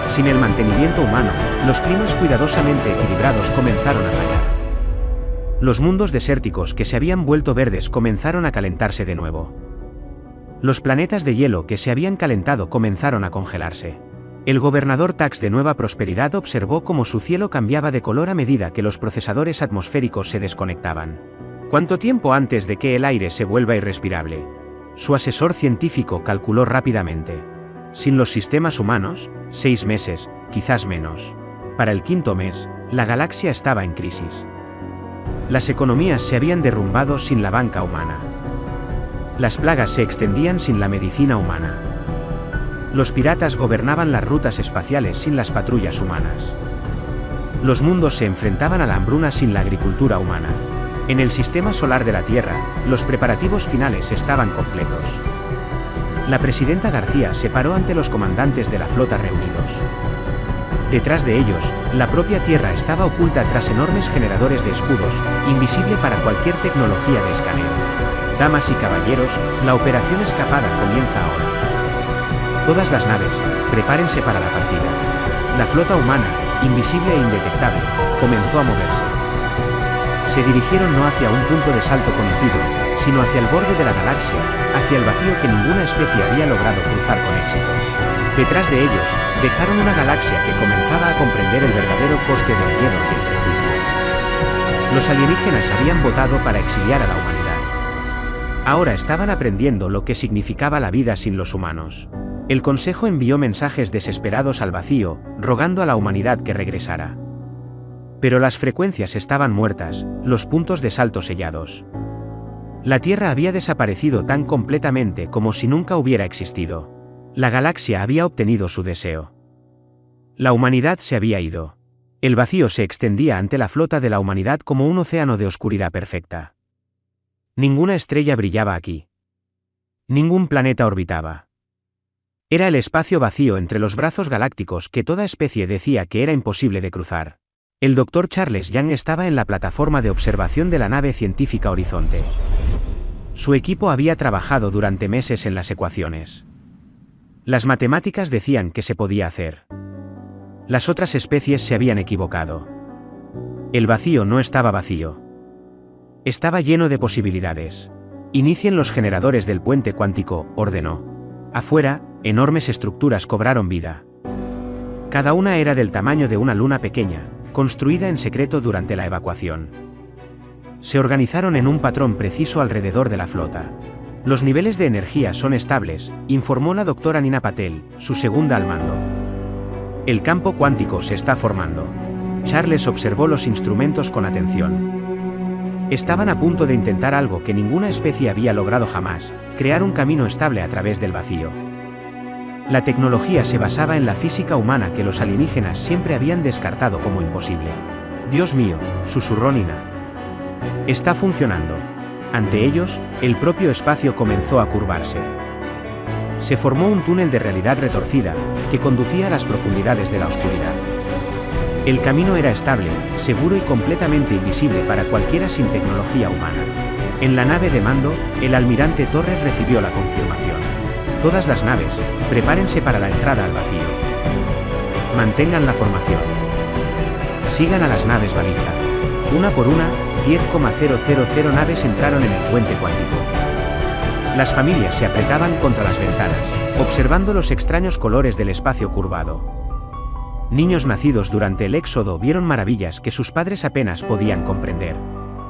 Sin el mantenimiento humano, los climas cuidadosamente equilibrados comenzaron a fallar. Los mundos desérticos que se habían vuelto verdes comenzaron a calentarse de nuevo. Los planetas de hielo que se habían calentado comenzaron a congelarse. El gobernador Tax de Nueva Prosperidad observó cómo su cielo cambiaba de color a medida que los procesadores atmosféricos se desconectaban. ¿Cuánto tiempo antes de que el aire se vuelva irrespirable? Su asesor científico calculó rápidamente. Sin los sistemas humanos, 6 meses, quizás menos. Para el 5.º mes, la galaxia estaba en crisis. Las economías se habían derrumbado sin la banca humana. Las plagas se extendían sin la medicina humana. Los piratas gobernaban las rutas espaciales sin las patrullas humanas. Los mundos se enfrentaban a la hambruna sin la agricultura humana. En el sistema solar de la Tierra, los preparativos finales estaban completos. La presidenta García se paró ante los comandantes de la flota reunidos. Detrás de ellos, la propia Tierra estaba oculta tras enormes generadores de escudos, invisible para cualquier tecnología de escaneo. Damas y caballeros, la operación escapada comienza ahora. Todas las naves, prepárense para la partida. La flota humana, invisible e indetectable, comenzó a moverse. Se dirigieron no hacia un punto de salto conocido, sino hacia el borde de la galaxia, hacia el vacío que ninguna especie había logrado cruzar con éxito. Detrás de ellos, dejaron una galaxia que comenzaba a comprender el verdadero coste del miedo y el prejuicio. Los alienígenas habían votado para exiliar a la humanidad. Ahora estaban aprendiendo lo que significaba la vida sin los humanos. El Consejo envió mensajes desesperados al vacío, rogando a la humanidad que regresara. Pero las frecuencias estaban muertas, los puntos de salto sellados. La Tierra había desaparecido tan completamente como si nunca hubiera existido. La galaxia había obtenido su deseo. La humanidad se había ido. El vacío se extendía ante la flota de la humanidad como un océano de oscuridad perfecta. Ninguna estrella brillaba aquí. Ningún planeta orbitaba. Era el espacio vacío entre los brazos galácticos que toda especie decía que era imposible de cruzar. El Dr. Charles Young estaba en la plataforma de observación de la nave científica Horizonte. Su equipo había trabajado durante meses en las ecuaciones. Las matemáticas decían que se podía hacer. Las otras especies se habían equivocado. El vacío no estaba vacío. Estaba lleno de posibilidades. Inicien los generadores del puente cuántico, ordenó. Afuera, enormes estructuras cobraron vida. Cada una era del tamaño de una luna pequeña, construida en secreto durante la evacuación. Se organizaron en un patrón preciso alrededor de la flota. Los niveles de energía son estables, informó la doctora Nina Patel, su segunda al mando. El campo cuántico se está formando. Charles observó los instrumentos con atención. Estaban a punto de intentar algo que ninguna especie había logrado jamás, crear un camino estable a través del vacío. La tecnología se basaba en la física humana que los alienígenas siempre habían descartado como imposible. Dios mío, susurró Nina. Está funcionando. Ante ellos, el propio espacio comenzó a curvarse. Se formó un túnel de realidad retorcida, que conducía a las profundidades de la oscuridad. El camino era estable, seguro y completamente invisible para cualquiera sin tecnología humana. En la nave de mando, el almirante Torres recibió la confirmación. Todas las naves, prepárense para la entrada al vacío. Mantengan la formación. Sigan a las naves baliza. Una por una, 10,000 naves entraron en el puente cuántico. Las familias se apretaban contra las ventanas, observando los extraños colores del espacio curvado. Niños nacidos durante el éxodo vieron maravillas que sus padres apenas podían comprender.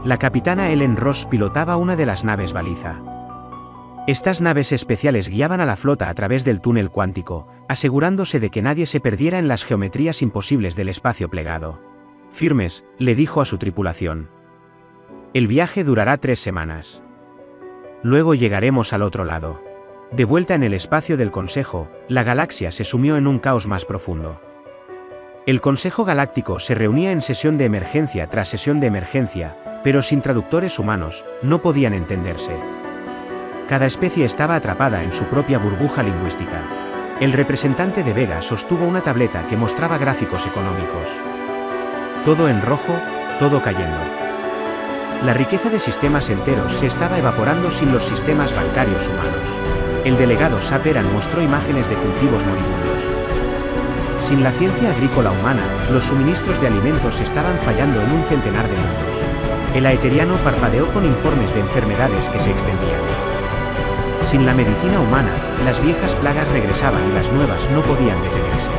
La capitana Ellen Ross pilotaba una de las naves baliza. Estas naves especiales guiaban a la flota a través del túnel cuántico, asegurándose de que nadie se perdiera en las geometrías imposibles del espacio plegado. Firmes, le dijo a su tripulación. El viaje durará 3 semanas. Luego llegaremos al otro lado. De vuelta en el espacio del Consejo, la galaxia se sumió en un caos más profundo. El Consejo Galáctico se reunía en sesión de emergencia tras sesión de emergencia, pero sin traductores humanos, no podían entenderse. Cada especie estaba atrapada en su propia burbuja lingüística. El representante de Vega sostuvo una tableta que mostraba gráficos económicos. Todo en rojo, todo cayendo. La riqueza de sistemas enteros se estaba evaporando sin los sistemas bancarios humanos. El delegado Saperan mostró imágenes de cultivos moribundos. Sin la ciencia agrícola humana, los suministros de alimentos estaban fallando en un centenar de mundos. El aeteriano parpadeó con informes de enfermedades que se extendían. Sin la medicina humana, las viejas plagas regresaban y las nuevas no podían detenerse.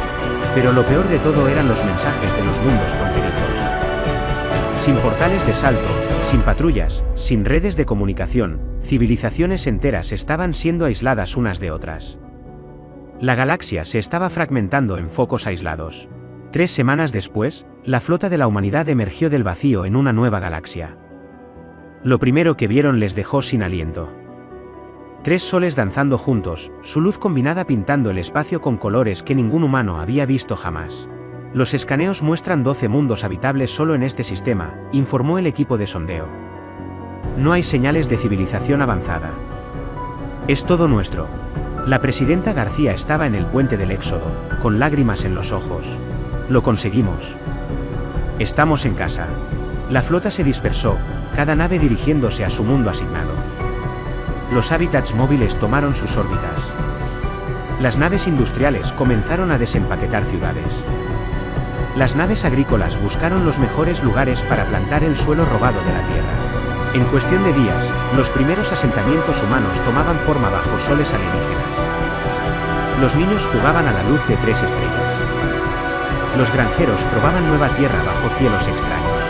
Pero lo peor de todo eran los mensajes de los mundos fronterizos. Sin portales de salto, sin patrullas, sin redes de comunicación, civilizaciones enteras estaban siendo aisladas unas de otras. La galaxia se estaba fragmentando en focos aislados. 3 semanas después, la flota de la humanidad emergió del vacío en una nueva galaxia. Lo primero que vieron les dejó sin aliento. 3 soles danzando juntos, su luz combinada pintando el espacio con colores que ningún humano había visto jamás. Los escaneos muestran 12 mundos habitables solo en este sistema, informó el equipo de sondeo. No hay señales de civilización avanzada. Es todo nuestro. La presidenta García estaba en el puente del Éxodo, con lágrimas en los ojos. Lo conseguimos. Estamos en casa. La flota se dispersó, cada nave dirigiéndose a su mundo asignado. Los hábitats móviles tomaron sus órbitas. Las naves industriales comenzaron a desempaquetar ciudades. Las naves agrícolas buscaron los mejores lugares para plantar el suelo robado de la tierra. En cuestión de días, los primeros asentamientos humanos tomaban forma bajo soles alienígenas. Los niños jugaban a la luz de 3 estrellas. Los granjeros probaban nueva tierra bajo cielos extraños.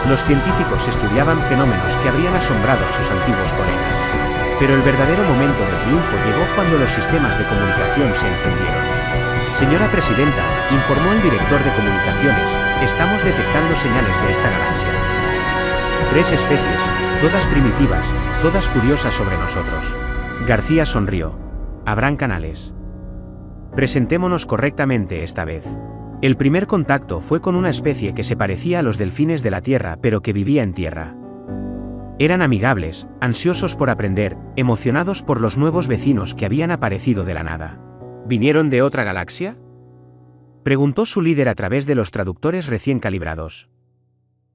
Los científicos estudiaban fenómenos que habrían asombrado a sus antiguos colegas. Pero el verdadero momento de triunfo llegó cuando los sistemas de comunicación se encendieron. Señora Presidenta, informó el director de comunicaciones, estamos detectando señales de esta galaxia. 3 especies, todas primitivas, todas curiosas sobre nosotros. García sonrió. Habrán canales. Presentémonos correctamente esta vez. El primer contacto fue con una especie que se parecía a los delfines de la Tierra pero que vivía en tierra. Eran amigables, ansiosos por aprender, emocionados por los nuevos vecinos que habían aparecido de la nada. ¿Vinieron de otra galaxia?, preguntó su líder a través de los traductores recién calibrados.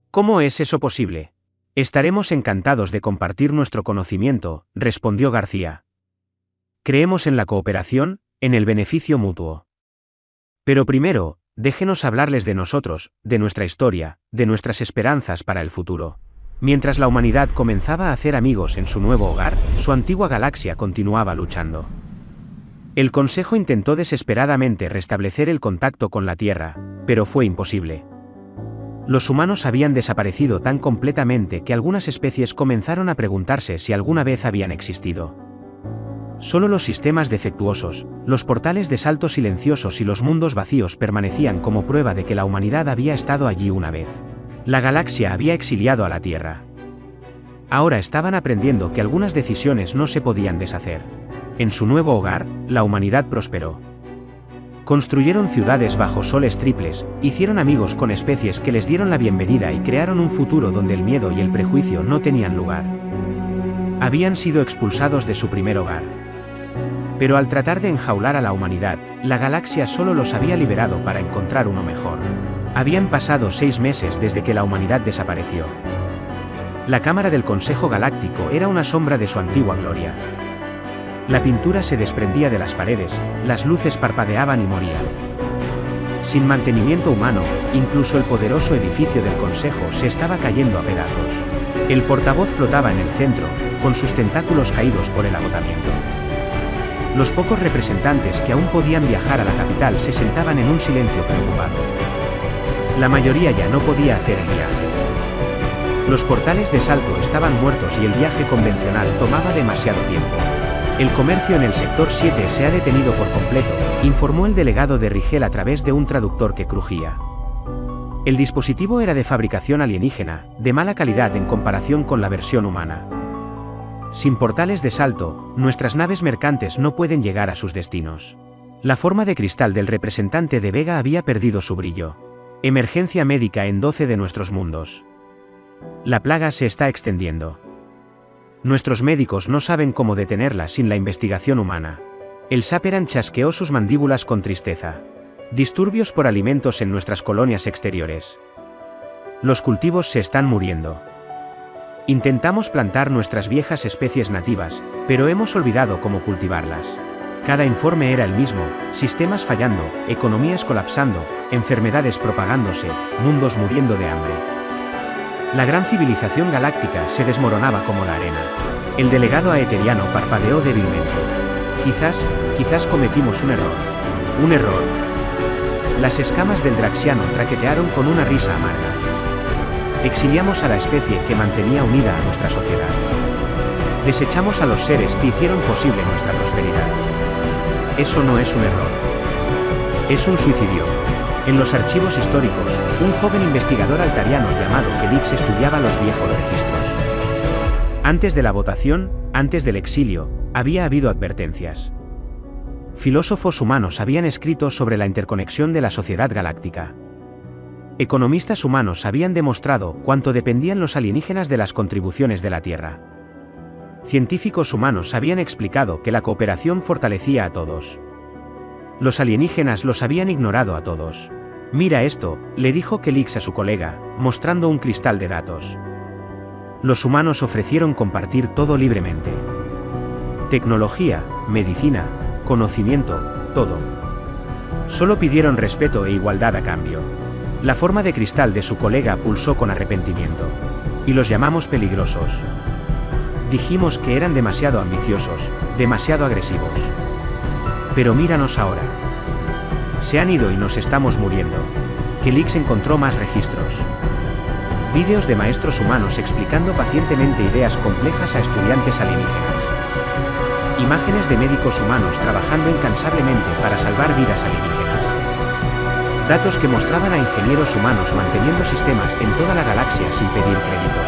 ¿Cómo es eso posible? Estaremos encantados de compartir nuestro conocimiento, respondió García. Creemos en la cooperación, en el beneficio mutuo. Pero primero, déjenos hablarles de nosotros, de nuestra historia, de nuestras esperanzas para el futuro. Mientras la humanidad comenzaba a hacer amigos en su nuevo hogar, su antigua galaxia continuaba luchando. El Consejo intentó desesperadamente restablecer el contacto con la Tierra, pero fue imposible. Los humanos habían desaparecido tan completamente que algunas especies comenzaron a preguntarse si alguna vez habían existido. Solo los sistemas defectuosos, los portales de salto silenciosos y los mundos vacíos permanecían como prueba de que la humanidad había estado allí una vez. La galaxia había exiliado a la Tierra. Ahora estaban aprendiendo que algunas decisiones no se podían deshacer. En su nuevo hogar, la humanidad prosperó. Construyeron ciudades bajo soles triples, hicieron amigos con especies que les dieron la bienvenida y crearon un futuro donde el miedo y el prejuicio no tenían lugar. Habían sido expulsados de su primer hogar. Pero al tratar de enjaular a la humanidad, la galaxia solo los había liberado para encontrar uno mejor. Habían pasado 6 meses desde que la humanidad desapareció. La cámara del Consejo Galáctico era una sombra de su antigua gloria. La pintura se desprendía de las paredes, las luces parpadeaban y morían. Sin mantenimiento humano, incluso el poderoso edificio del Consejo se estaba cayendo a pedazos. El portavoz flotaba en el centro, con sus tentáculos caídos por el agotamiento. Los pocos representantes que aún podían viajar a la capital se sentaban en un silencio preocupado. La mayoría ya no podía hacer el viaje. Los portales de salto estaban muertos y el viaje convencional tomaba demasiado tiempo. El comercio en el sector 7 se ha detenido por completo, informó el delegado de Rigel a través de un traductor que crujía. El dispositivo era de fabricación alienígena, de mala calidad en comparación con la versión humana. Sin portales de salto, nuestras naves mercantes no pueden llegar a sus destinos. La forma de cristal del representante de Vega había perdido su brillo. Emergencia médica en 12 de nuestros mundos. La plaga se está extendiendo. Nuestros médicos no saben cómo detenerla sin la investigación humana. El Saperan chasqueó sus mandíbulas con tristeza. Disturbios por alimentos en nuestras colonias exteriores. Los cultivos se están muriendo. Intentamos plantar nuestras viejas especies nativas, pero hemos olvidado cómo cultivarlas. Cada informe era el mismo: sistemas fallando, economías colapsando, enfermedades propagándose, mundos muriendo de hambre. La gran civilización galáctica se desmoronaba como la arena. El delegado aeteriano parpadeó débilmente. Quizás cometimos un error. Un error. Las escamas del Draxiano traquetearon con una risa amarga. Exiliamos a la especie que mantenía unida a nuestra sociedad. Desechamos a los seres que hicieron posible nuestra prosperidad. Eso no es un error. Es un suicidio. En los archivos históricos, un joven investigador altariano llamado Kelix estudiaba los viejos registros. Antes de la votación, antes del exilio, había habido advertencias. Filósofos humanos habían escrito sobre la interconexión de la sociedad galáctica. Economistas humanos habían demostrado cuánto dependían los alienígenas de las contribuciones de la Tierra. Científicos humanos habían explicado que la cooperación fortalecía a todos. Los alienígenas los habían ignorado a todos. Mira esto, le dijo Kelix a su colega, mostrando un cristal de datos. Los humanos ofrecieron compartir todo libremente. Tecnología, medicina, conocimiento, todo. Solo pidieron respeto e igualdad a cambio. La forma de cristal de su colega pulsó con arrepentimiento. Y los llamamos peligrosos. Dijimos que eran demasiado ambiciosos, demasiado agresivos. Pero míranos ahora. Se han ido y nos estamos muriendo. Kelix encontró más registros. Vídeos de maestros humanos explicando pacientemente ideas complejas a estudiantes alienígenas. Imágenes de médicos humanos trabajando incansablemente para salvar vidas alienígenas. Datos que mostraban a ingenieros humanos manteniendo sistemas en toda la galaxia sin pedir crédito.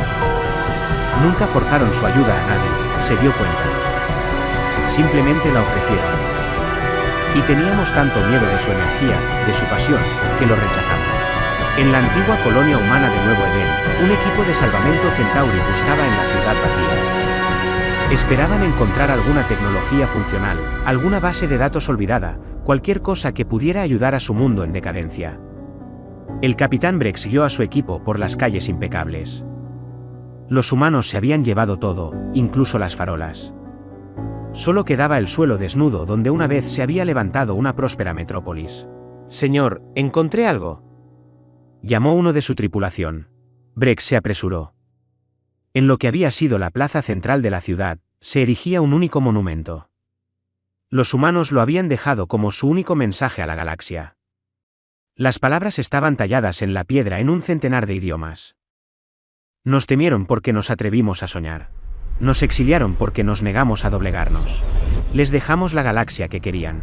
Nunca forzaron su ayuda a nadie, se dio cuenta. Simplemente la ofrecieron. Y teníamos tanto miedo de su energía, de su pasión, que lo rechazamos. En la antigua colonia humana de Nuevo Edén, un equipo de salvamento Centauri buscaba en la ciudad vacía. Esperaban encontrar alguna tecnología funcional, alguna base de datos olvidada, cualquier cosa que pudiera ayudar a su mundo en decadencia. El capitán Brex guió a su equipo por las calles impecables. Los humanos se habían llevado todo, incluso las farolas. Solo quedaba el suelo desnudo donde una vez se había levantado una próspera metrópolis. «Señor, encontré algo», llamó uno de su tripulación. Brex se apresuró. En lo que había sido la plaza central de la ciudad, se erigía un único monumento. Los humanos lo habían dejado como su único mensaje a la galaxia. Las palabras estaban talladas en la piedra en un centenar de idiomas. Nos temieron porque nos atrevimos a soñar. Nos exiliaron porque nos negamos a doblegarnos. Les dejamos la galaxia que querían.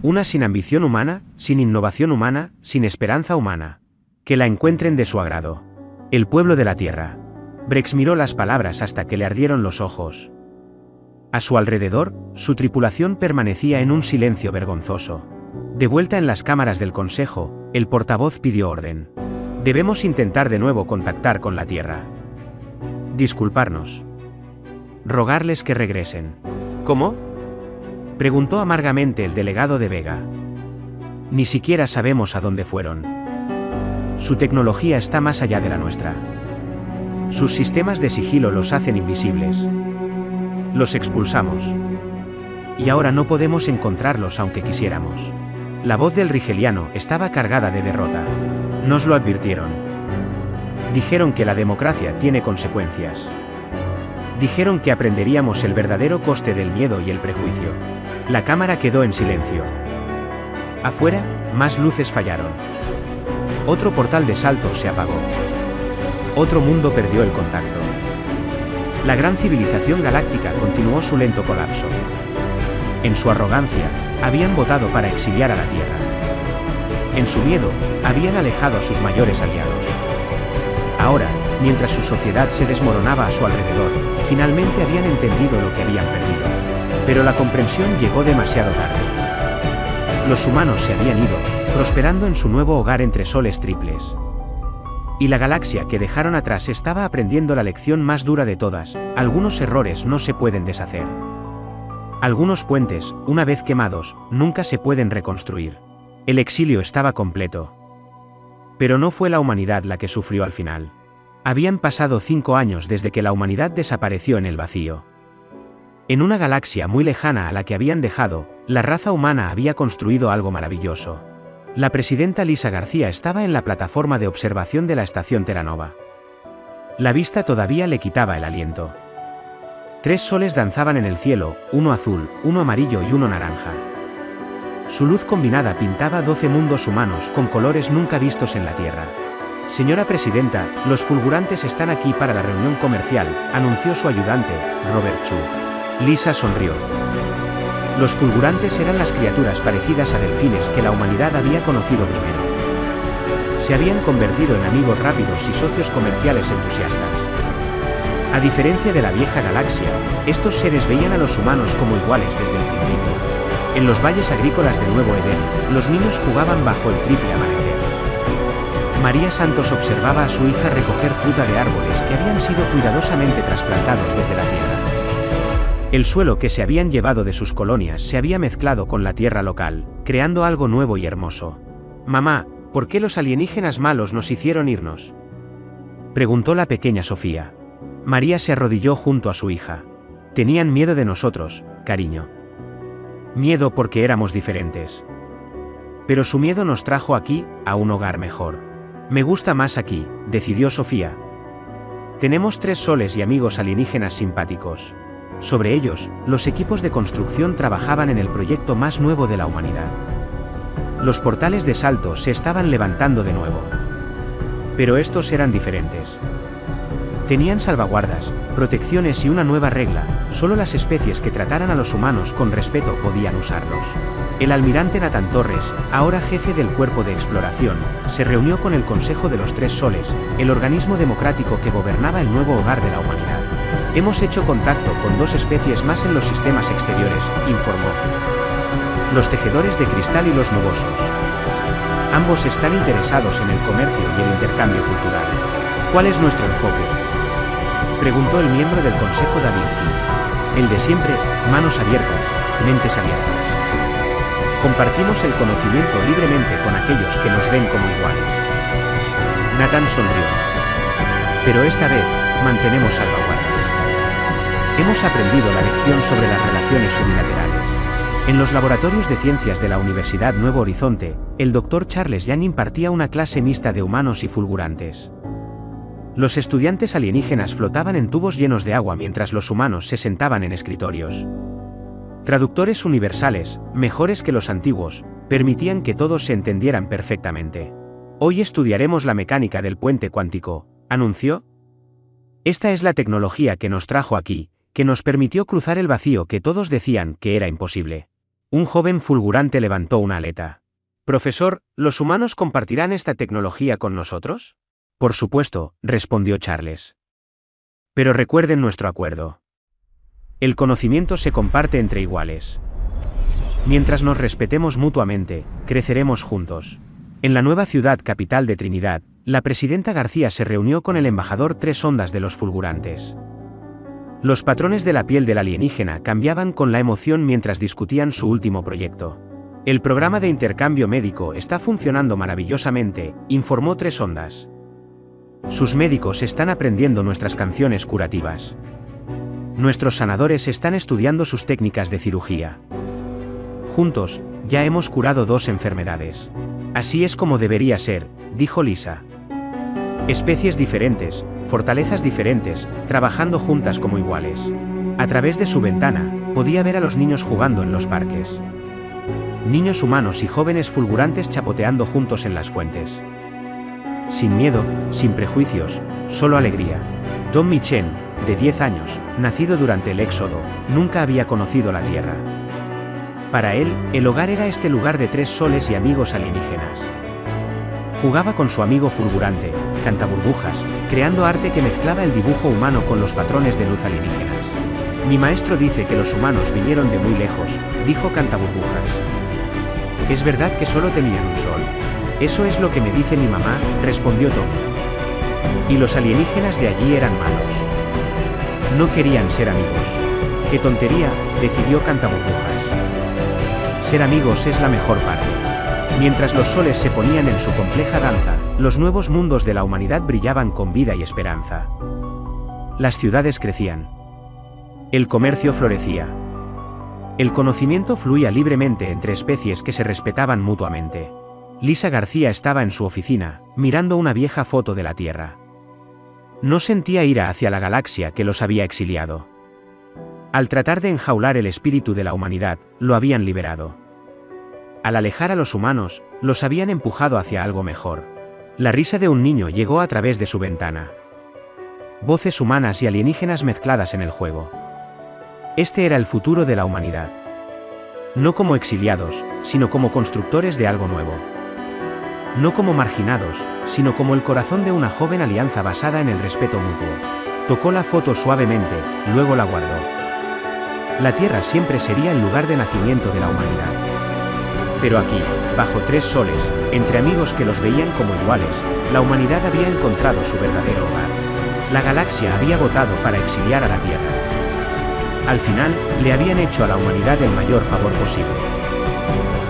Una sin ambición humana, sin innovación humana, sin esperanza humana. Que la encuentren de su agrado. El pueblo de la Tierra. Brex miró las palabras hasta que le ardieron los ojos. A su alrededor, su tripulación permanecía en un silencio vergonzoso. De vuelta en las cámaras del Consejo, el portavoz pidió orden. Debemos intentar de nuevo contactar con la Tierra. Disculparnos. Rogarles que regresen. ¿Cómo?, preguntó amargamente el delegado de Vega. Ni siquiera sabemos a dónde fueron. Su tecnología está más allá de la nuestra. Sus sistemas de sigilo los hacen invisibles. Los expulsamos. Y ahora no podemos encontrarlos aunque quisiéramos. La voz del rigeliano estaba cargada de derrota. Nos lo advirtieron. Dijeron que la democracia tiene consecuencias. Dijeron que aprenderíamos el verdadero coste del miedo y el prejuicio. La cámara quedó en silencio. Afuera, más luces fallaron. Otro portal de salto se apagó. Otro mundo perdió el contacto. La gran civilización galáctica continuó su lento colapso. En su arrogancia, habían votado para exiliar a la Tierra. En su miedo, habían alejado a sus mayores aliados. Ahora, mientras su sociedad se desmoronaba a su alrededor, finalmente habían entendido lo que habían perdido. Pero la comprensión llegó demasiado tarde. Los humanos se habían ido, prosperando en su nuevo hogar entre soles triples. Y la galaxia que dejaron atrás estaba aprendiendo la lección más dura de todas: algunos errores no se pueden deshacer. Algunos puentes, una vez quemados, nunca se pueden reconstruir. El exilio estaba completo. Pero no fue la humanidad la que sufrió al final. Habían pasado 5 años desde que la humanidad desapareció en el vacío. En una galaxia muy lejana a la que habían dejado, la raza humana había construido algo maravilloso. La presidenta Lisa García estaba en la plataforma de observación de la estación Terranova. La vista todavía le quitaba el aliento. 3 soles danzaban en el cielo, uno azul, uno amarillo y uno naranja. Su luz combinada pintaba 12 mundos humanos con colores nunca vistos en la Tierra. Señora Presidenta, los fulgurantes están aquí para la reunión comercial, anunció su ayudante, Robert Chu. Lisa sonrió. Los fulgurantes eran las criaturas parecidas a delfines que la humanidad había conocido primero. Se habían convertido en amigos rápidos y socios comerciales entusiastas. A diferencia de la vieja galaxia, estos seres veían a los humanos como iguales desde el principio. En los valles agrícolas de Nuevo Edén, los niños jugaban bajo el triple amanecer. María Santos observaba a su hija recoger fruta de árboles que habían sido cuidadosamente trasplantados desde la tierra. El suelo que se habían llevado de sus colonias se había mezclado con la tierra local, creando algo nuevo y hermoso. «Mamá, ¿por qué los alienígenas malos nos hicieron irnos?», preguntó la pequeña Sofía. María se arrodilló junto a su hija. «Tenían miedo de nosotros, cariño. Miedo porque éramos diferentes. Pero su miedo nos trajo aquí, a un hogar mejor. Me gusta más aquí», decidió Sofía. «Tenemos 3 soles y amigos alienígenas simpáticos. Sobre ellos, los equipos de construcción trabajaban en el proyecto más nuevo de la humanidad. Los portales de salto se estaban levantando de nuevo. Pero estos eran diferentes. Tenían salvaguardas, protecciones y una nueva regla: solo las especies que trataran a los humanos con respeto podían usarlos. El almirante Nathan Torres, ahora jefe del cuerpo de exploración, se reunió con el Consejo de los 3 Soles, el organismo democrático que gobernaba el nuevo hogar de la humanidad. «Hemos hecho contacto con 2 especies más en los sistemas exteriores», informó. «Los tejedores de cristal y los nubosos. Ambos están interesados en el comercio y el intercambio cultural. ¿Cuál es nuestro enfoque?», preguntó el miembro del Consejo David King. «El de siempre, manos abiertas, mentes abiertas. Compartimos el conocimiento libremente con aquellos que nos ven como iguales». Nathan sonrió. «Pero esta vez, mantenemos salvaguardas. Hemos aprendido la lección sobre las relaciones unilaterales. En los laboratorios de ciencias de la Universidad Nuevo Horizonte, el Dr. Charles Yang impartía una clase mixta de humanos y fulgurantes. Los estudiantes alienígenas flotaban en tubos llenos de agua mientras los humanos se sentaban en escritorios. Traductores universales, mejores que los antiguos, permitían que todos se entendieran perfectamente. «Hoy estudiaremos la mecánica del puente cuántico», anunció. «Esta es la tecnología que nos trajo aquí, que nos permitió cruzar el vacío que todos decían que era imposible». Un joven fulgurante levantó una aleta. «Profesor, ¿los humanos compartirán esta tecnología con nosotros?». «Por supuesto», respondió Charles. «Pero recuerden nuestro acuerdo. El conocimiento se comparte entre iguales. Mientras nos respetemos mutuamente, creceremos juntos». En la nueva ciudad capital de Trinidad, la presidenta García se reunió con el embajador 3 Ondas de los fulgurantes. Los patrones de la piel del alienígena cambiaban con la emoción mientras discutían su último proyecto. «El programa de intercambio médico está funcionando maravillosamente», informó 3 Ondas. «Sus médicos están aprendiendo nuestras canciones curativas. Nuestros sanadores están estudiando sus técnicas de cirugía. Juntos, ya hemos curado 2 enfermedades. Así es como debería ser», dijo Lisa. «Especies diferentes, fortalezas diferentes, trabajando juntas como iguales». A través de su ventana, podía ver a los niños jugando en los parques. Niños humanos y jóvenes fulgurantes chapoteando juntos en las fuentes. Sin miedo, sin prejuicios, solo alegría. Don Michen, de 10 años, nacido durante el Éxodo, nunca había conocido la Tierra. Para él, el hogar era este lugar de 3 soles y amigos alienígenas. Jugaba con su amigo fulgurante, Cantaburbujas, creando arte que mezclaba el dibujo humano con los patrones de luz alienígenas. «Mi maestro dice que los humanos vinieron de muy lejos», dijo Cantaburbujas. «Es verdad que solo tenían un sol». «Eso es lo que me dice mi mamá», respondió Tom. «Y los alienígenas de allí eran malos. No querían ser amigos». «Qué tontería», decidió Cantaburbujas. «Ser amigos es la mejor parte». Mientras los soles se ponían en su compleja danza, los nuevos mundos de la humanidad brillaban con vida y esperanza. Las ciudades crecían. El comercio florecía. El conocimiento fluía libremente entre especies que se respetaban mutuamente. Lisa García estaba en su oficina, mirando una vieja foto de la Tierra. No sentía ira hacia la galaxia que los había exiliado. Al tratar de enjaular el espíritu de la humanidad, lo habían liberado. Al alejar a los humanos, los habían empujado hacia algo mejor. La risa de un niño llegó a través de su ventana. Voces humanas y alienígenas mezcladas en el juego. Este era el futuro de la humanidad. No como exiliados, sino como constructores de algo nuevo. No como marginados, sino como el corazón de una joven alianza basada en el respeto mutuo. Tocó la foto suavemente, luego la guardó. La Tierra siempre sería el lugar de nacimiento de la humanidad. Pero aquí, bajo 3 soles, entre amigos que los veían como iguales, la humanidad había encontrado su verdadero hogar. La galaxia había votado para exiliar a la Tierra. Al final, le habían hecho a la humanidad el mayor favor posible.